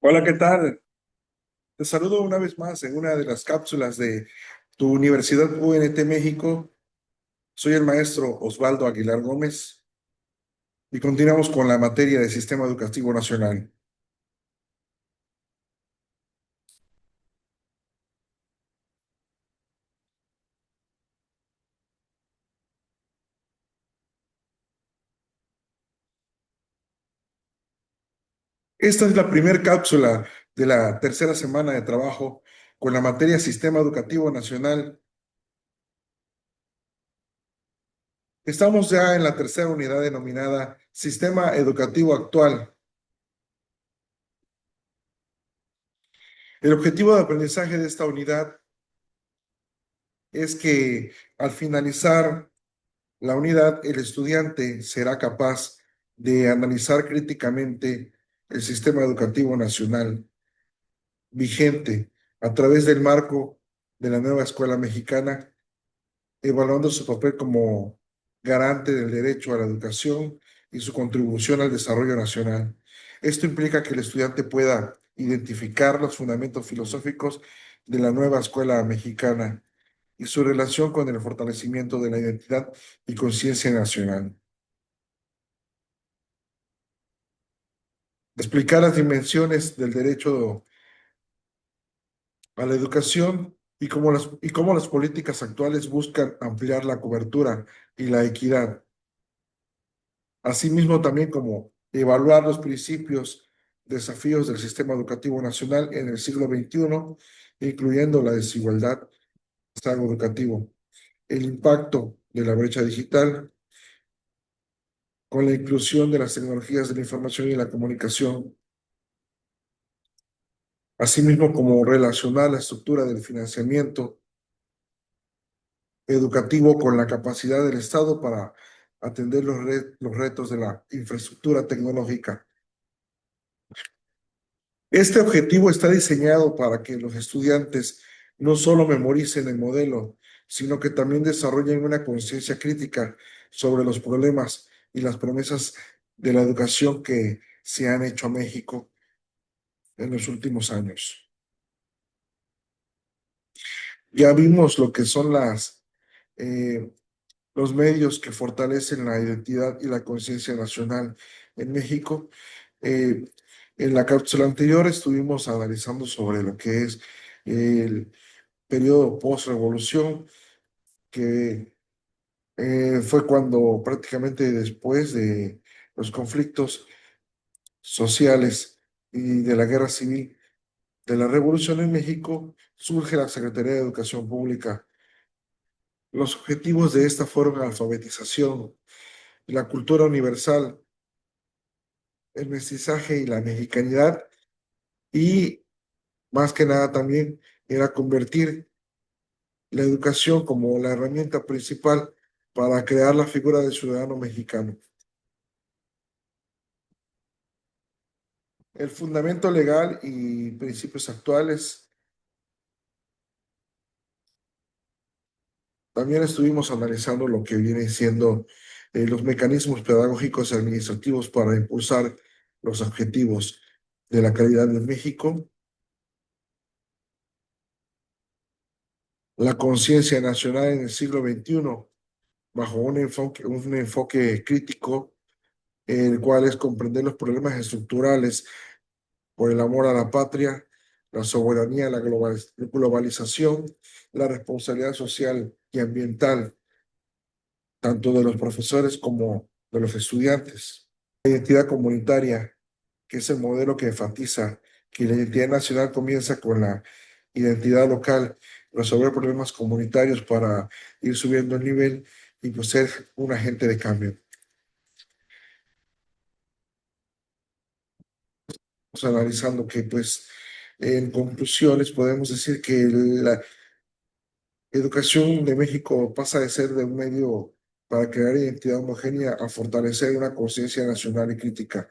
Hola, ¿qué tal? Te saludo una vez más en una de las cápsulas de tu Universidad UNT México. Soy el maestro Osvaldo Aguilar Gómez y continuamos con la materia de Sistema Educativo Nacional. Esta es la primera cápsula de la tercera semana de trabajo con la materia Sistema Educativo Nacional. Estamos ya en la tercera unidad denominada Sistema Educativo Actual. El objetivo de aprendizaje de esta unidad es que al finalizar la unidad, el estudiante será capaz de analizar críticamente el sistema educativo nacional vigente a través del marco de la nueva escuela mexicana, evaluando su papel como garante del derecho a la educación y su contribución al desarrollo nacional. Esto implica que el estudiante pueda identificar los fundamentos filosóficos de la nueva escuela mexicana y su relación con el fortalecimiento de la identidad y conciencia nacional. Explicar las dimensiones del derecho a la educación y cómo las políticas actuales buscan ampliar la cobertura y la equidad. Asimismo, también como evaluar los principios, desafíos del sistema educativo nacional en el siglo XXI, incluyendo la desigualdad educativo, el impacto de la brecha digital, con la inclusión de las tecnologías de la información y la comunicación, asimismo como relacionar la estructura del financiamiento educativo con la capacidad del Estado para atender los retos de la infraestructura tecnológica. Este objetivo está diseñado para que los estudiantes no solo memoricen el modelo, sino que también desarrollen una conciencia crítica sobre los problemas y las promesas de la educación que se han hecho a México en los últimos años. Ya vimos lo que son eh, los medios que fortalecen la identidad y la conciencia nacional en México. Eh, en la cápsula anterior estuvimos analizando sobre lo que es el periodo post-revolución, que fue cuando prácticamente después de los conflictos sociales y de la guerra civil de la revolución en México, surge la Secretaría de Educación Pública. Los objetivos de esta fueron la alfabetización, la cultura universal, el mestizaje y la mexicanidad, y más que nada también era convertir la educación como la herramienta principal para crear la figura del ciudadano mexicano. El fundamento legal y principios actuales. También estuvimos analizando lo que vienen siendo los mecanismos pedagógicos y administrativos para impulsar los objetivos de la calidad en México, la conciencia nacional en el siglo XXI, bajo un enfoque crítico, el cual es comprender los problemas estructurales por el amor a la patria, la soberanía, la globalización, la responsabilidad social y ambiental, tanto de los profesores como de los estudiantes. La identidad comunitaria, que es el modelo que enfatiza que la identidad nacional comienza con la identidad local, resolver problemas comunitarios para ir subiendo el nivel y pues ser un agente de cambio. Estamos analizando que pues en conclusiones podemos decir que la educación de México pasa de ser de un medio para crear identidad homogénea a fortalecer una conciencia nacional y crítica.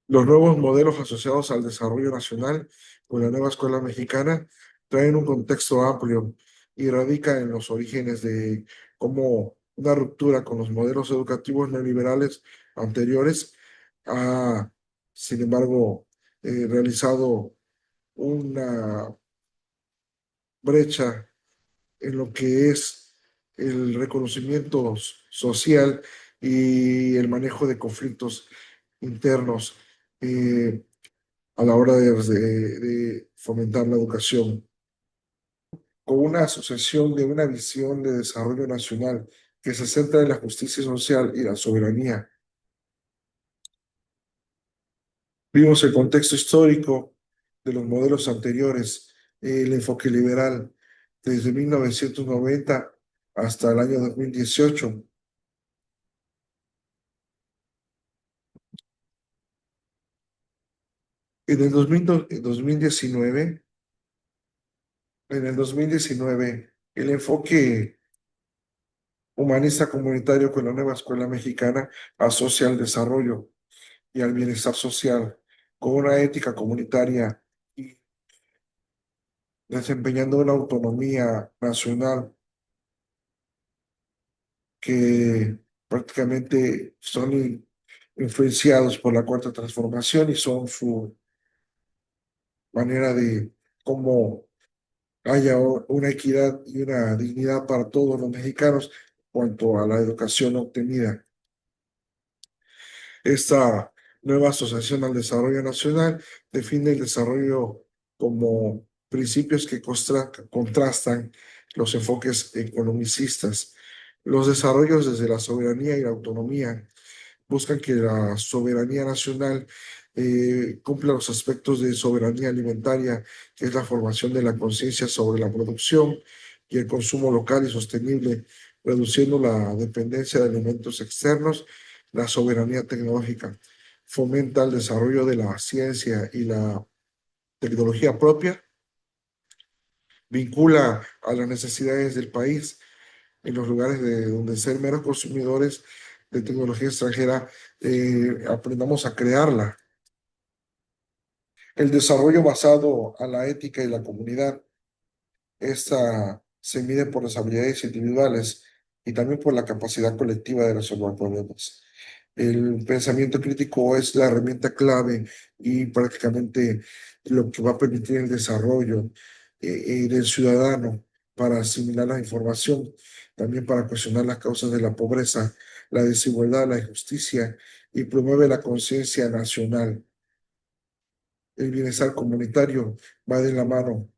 Los nuevos modelos asociados al desarrollo nacional con la nueva escuela mexicana traen un contexto amplio y radica en los orígenes de cómo una ruptura con los modelos educativos neoliberales anteriores ha sin embargo, realizado una brecha en lo que es el reconocimiento social y el manejo de conflictos internos eh, a la hora de fomentar la educación, con una asociación de una visión de desarrollo nacional que se centra en la justicia social y la soberanía. Vimos el contexto histórico de los modelos anteriores, el enfoque liberal desde 1990 hasta el año 2018. En 2019, en el 2019, el enfoque humanista comunitario con la nueva escuela mexicana asocia al desarrollo y al bienestar social con una ética comunitaria y desempeñando una autonomía nacional que prácticamente son influenciados por la cuarta transformación y son su manera de cómo haya una equidad y una dignidad para todos los mexicanos en cuanto a la educación obtenida. Esta nueva Asociación al Desarrollo Nacional define el desarrollo como principios que contrastan los enfoques economicistas. Los desarrollos desde la soberanía y la autonomía buscan que la soberanía nacional cumpla los aspectos de soberanía alimentaria, que es la formación de la conciencia sobre la producción y el consumo local y sostenible, reduciendo la dependencia de alimentos externos, la soberanía tecnológica. Fomenta el desarrollo de la ciencia y la tecnología propia, vincula a las necesidades del país en los lugares de donde ser meros consumidores de tecnología extranjera, aprendamos a crearla. El desarrollo basado a la ética y la comunidad, esta se mide por las habilidades individuales y también por la capacidad colectiva de resolver problemas. El pensamiento crítico es la herramienta clave y prácticamente lo que va a permitir el desarrollo del ciudadano para asimilar la información, también para cuestionar las causas de la pobreza, la desigualdad, la injusticia y promueve la conciencia nacional. El bienestar comunitario va de la mano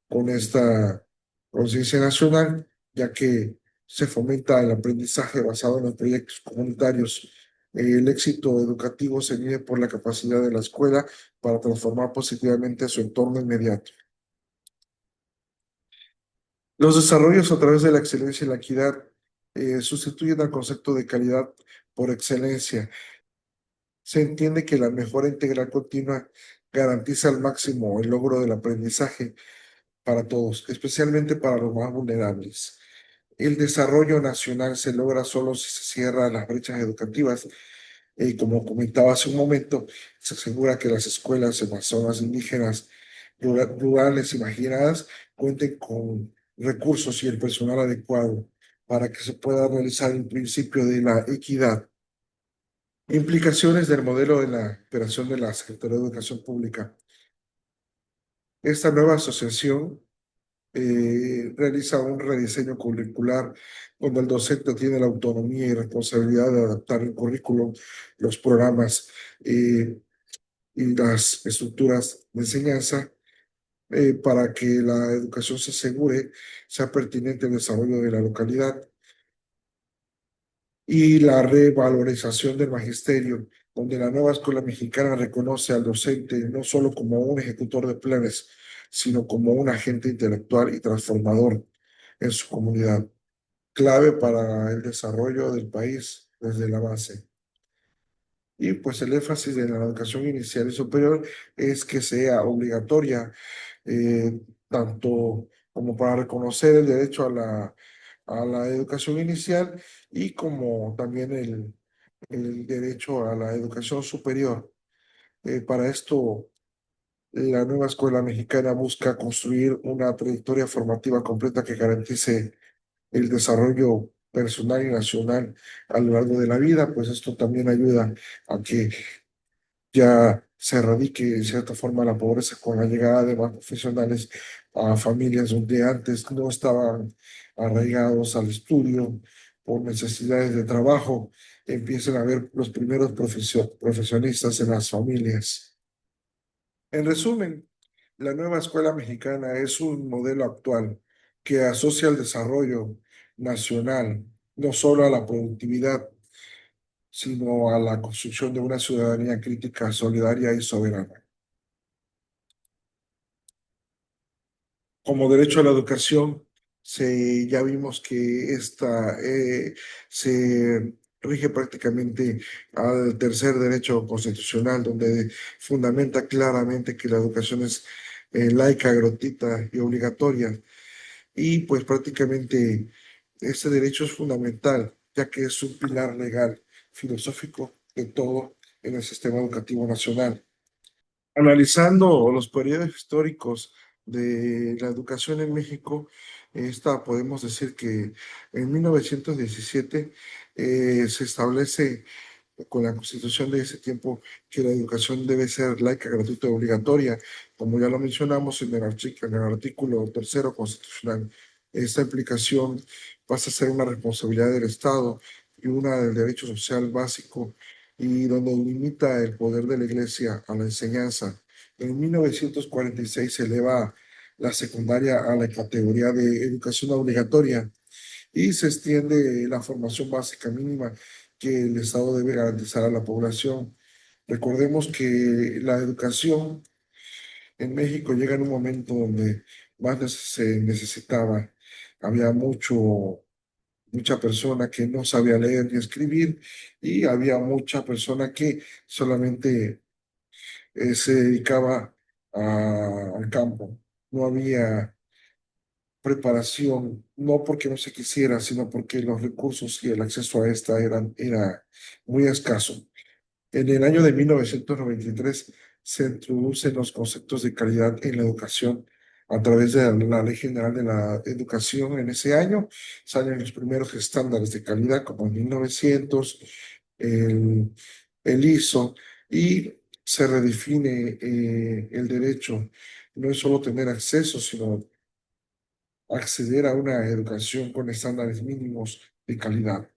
con esta conciencia nacional, ya que se fomenta el aprendizaje basado en los proyectos comunitarios. El éxito educativo se mide por la capacidad de la escuela para transformar positivamente su entorno inmediato. Los desarrollos a través de la excelencia y la equidad sustituyen al concepto de calidad por excelencia. Se entiende que la mejora integral continua garantiza al máximo el logro del aprendizaje para todos, especialmente para los más vulnerables. El desarrollo nacional se logra solo si se cierran las brechas educativas. Como comentaba hace un momento, se asegura que las escuelas en las zonas indígenas, rurales y marginadas cuenten con recursos y el personal adecuado para que se pueda realizar el principio de la equidad. Implicaciones del modelo de la operación de la Secretaría de Educación Pública. Esta nueva asociación realiza un rediseño curricular donde el docente tiene la autonomía y responsabilidad de adaptar el currículum, los programas y las estructuras de enseñanza para que la educación se asegure, sea pertinente al desarrollo de la localidad y la revalorización del magisterio, donde la nueva escuela mexicana reconoce al docente no solo como un ejecutor de planes, sino como un agente intelectual y transformador en su comunidad, clave para el desarrollo del país desde la base. Y pues el énfasis de la educación inicial y superior es que sea obligatoria, tanto como para reconocer el derecho a la educación inicial y como también el derecho a la educación superior. Para esto, la nueva escuela mexicana busca construir una trayectoria formativa completa que garantice el desarrollo personal y nacional a lo largo de la vida, pues esto también ayuda a que ya se erradique de cierta forma la pobreza con la llegada de más profesionales a familias donde antes no estaban arraigados al estudio por necesidades de trabajo, empiezan a haber los primeros profesionistas en las familias. En resumen, la nueva escuela mexicana es un modelo actual que asocia el desarrollo nacional no solo a la productividad, sino a la construcción de una ciudadanía crítica, solidaria y soberana. Como derecho a la educación, ya vimos que esta se rige prácticamente al tercer derecho constitucional, donde fundamenta claramente que la educación es laica, gratuita y obligatoria. Y pues prácticamente este derecho es fundamental, ya que es un pilar legal, filosófico de todo en el sistema educativo nacional. Analizando los periodos históricos de la educación en México, podemos decir que en 1917 se establece con la Constitución de ese tiempo que la educación debe ser laica, gratuita y obligatoria, como ya lo mencionamos en el artículo tercero constitucional. Esta implicación pasa a ser una responsabilidad del Estado y una del derecho social básico y donde limita el poder de la Iglesia a la enseñanza. En 1946 se eleva la secundaria a la categoría de educación obligatoria y se extiende la formación básica mínima que el Estado debe garantizar a la población. Recordemos que la educación en México llega en un momento donde más se necesitaba. Había mucha persona que no sabía leer ni escribir y había mucha persona que solamente se dedicaba al campo. No había preparación, no porque no se quisiera, sino porque los recursos y el acceso a esta era muy escaso. En el año de 1993 se introducen los conceptos de calidad en la educación a través de la Ley General de la Educación. En ese año salen los primeros estándares de calidad, como en 1900, el, el ISO, y se redefine el derecho. No es solo tener acceso, sino acceder a una educación con estándares mínimos de calidad.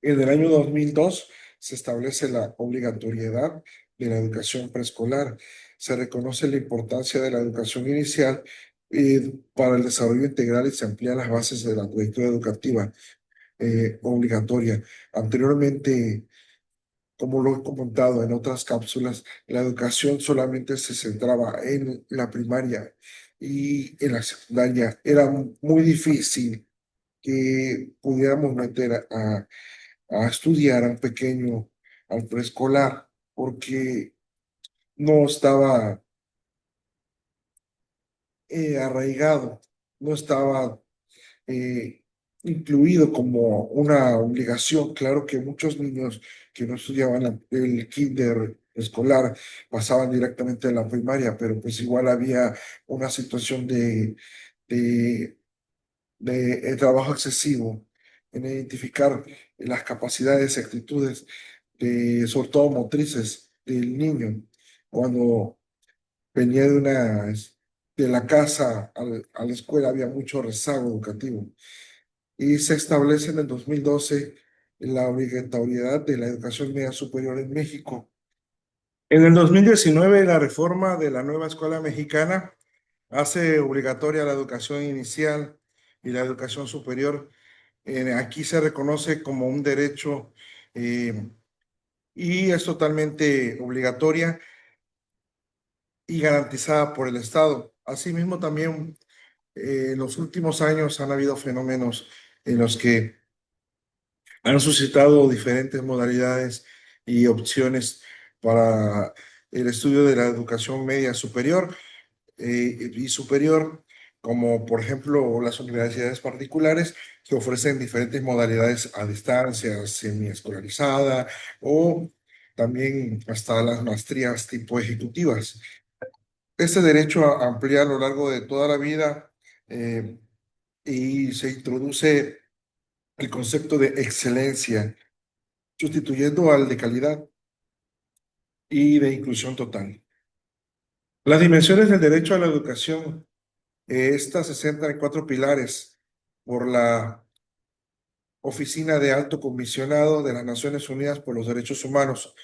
En el año 2002 se establece la obligatoriedad de la educación preescolar. Se reconoce la importancia de la educación inicial para el desarrollo integral y se amplían las bases de la trayectoria educativa obligatoria. Anteriormente, como lo he comentado en otras cápsulas, la educación solamente se centraba en la primaria y en la secundaria. Era muy difícil que pudiéramos meter a estudiar a un pequeño, al preescolar, porque no estaba arraigado, no estaba eh, incluido como una obligación. Claro que muchos niños que no estudiaban el kinder escolar pasaban directamente a la primaria, pero pues igual había una situación de, de trabajo excesivo en identificar las capacidades y actitudes sobre todo motrices del niño cuando venía de la casa a la escuela había mucho rezago educativo y se establece en el 2012 la obligatoriedad de la educación media superior en México. En el 2019 la reforma de la nueva escuela mexicana hace obligatoria la educación inicial y la educación superior. Aquí se reconoce como un derecho y es totalmente obligatoria y garantizada por el Estado. Asimismo, también en los últimos años han habido fenómenos en los que han suscitado diferentes modalidades y opciones para el estudio de la educación media superior y superior, como por ejemplo las universidades particulares que ofrecen diferentes modalidades a distancia, semiescolarizada o también hasta las maestrías tipo ejecutivas. Este derecho amplía a lo largo de toda la vida eh, y se introduce el concepto de excelencia, sustituyendo al de calidad. y de inclusión total. Las dimensiones del derecho a la educación, estas se centran en cuatro pilares por la Oficina de Alto Comisionado de las Naciones Unidas por los Derechos Humanos.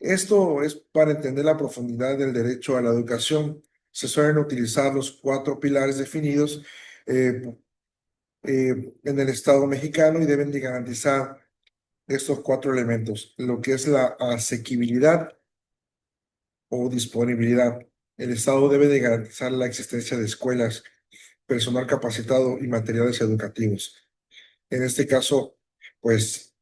Esto es para entender la profundidad del derecho a la educación. Se suelen utilizar los cuatro pilares definidos eh, en el Estado mexicano y deben de garantizar estos cuatro elementos, lo que es la asequibilidad o disponibilidad. El Estado debe de garantizar la existencia de escuelas, personal capacitado y materiales educativos. En este caso, pues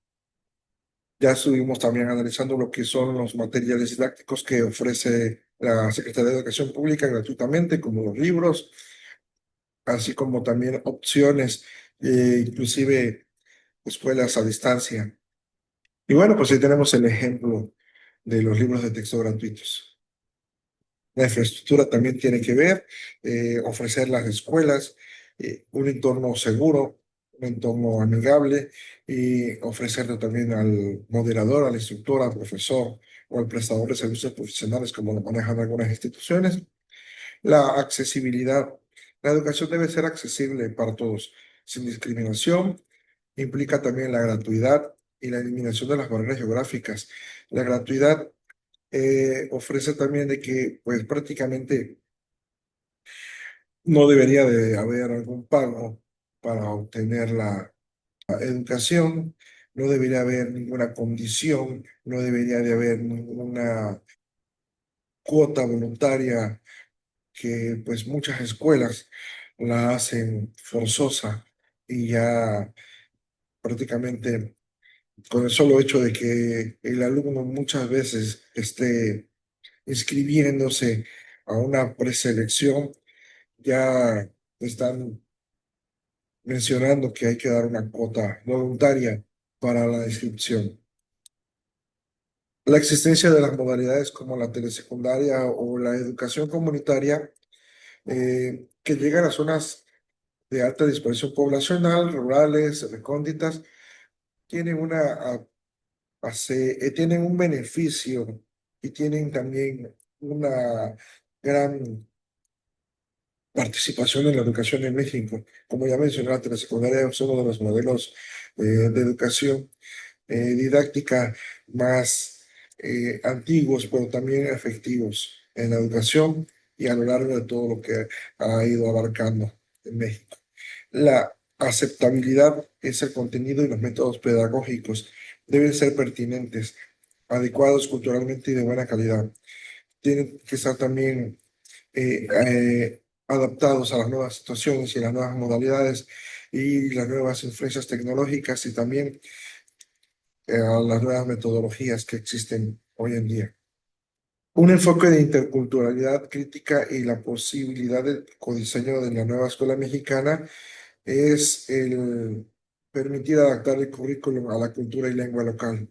ya estuvimos también analizando lo que son los materiales didácticos que ofrece la Secretaría de Educación Pública gratuitamente, como los libros, así como también opciones, inclusive escuelas a distancia. Y bueno, pues ahí tenemos el ejemplo de los libros de texto gratuitos. La infraestructura también tiene que ver, ofrecer las escuelas, un entorno seguro, un entorno amigable y ofrecerle también al moderador, al instructor, al profesor o al prestador de servicios profesionales, como lo manejan algunas instituciones, la accesibilidad. La educación debe ser accesible para todos, sin discriminación. Implica también la gratuidad y la eliminación de las barreras geográficas. La gratuidad ofrece también de que pues prácticamente no debería de haber algún pago para obtener la educación, no debería haber ninguna condición, no debería de haber ninguna cuota voluntaria que pues muchas escuelas la hacen forzosa y ya prácticamente con el solo hecho de que el alumno muchas veces esté inscribiéndose a una preselección, ya están mencionando que hay que dar una cuota voluntaria para la inscripción. La existencia de las modalidades como la telesecundaria o la educación comunitaria que llegan a zonas de alta dispersión poblacional, rurales, recónditas, tienen tienen un beneficio y tienen también una gran participación en la educación en México. Como ya mencioné, la telesecundaria es uno de los modelos de educación didáctica más antiguos, pero también efectivos en la educación y a lo largo de todo lo que ha ido abarcando en México. La aceptabilidad es el contenido y los métodos pedagógicos deben ser pertinentes, adecuados culturalmente y de buena calidad. Tienen que estar también adaptados a las nuevas situaciones y las nuevas modalidades y las nuevas influencias tecnológicas y también a las nuevas metodologías que existen hoy en día. Un enfoque de interculturalidad crítica y la posibilidad de codiseño de la nueva escuela mexicana es el permitir adaptar el currículum a la cultura y lengua local.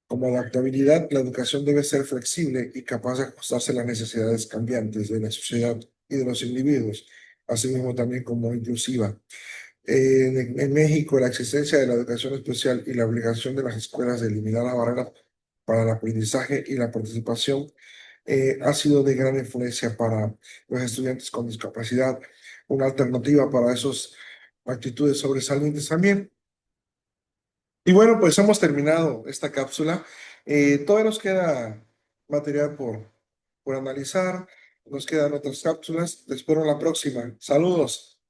Como adaptabilidad, la educación debe ser flexible y capaz de ajustarse a las necesidades cambiantes de la sociedad y de los individuos, así mismo también como inclusiva. En México, la existencia de la educación especial y la obligación de las escuelas de eliminar las barreras para el aprendizaje y la participación ha sido de gran influencia para los estudiantes con discapacidad, una alternativa para esas actitudes sobresalientes también. Y bueno, pues hemos terminado esta cápsula. Todavía nos queda material por analizar, nos quedan otras cápsulas. Te espero en la próxima. Saludos.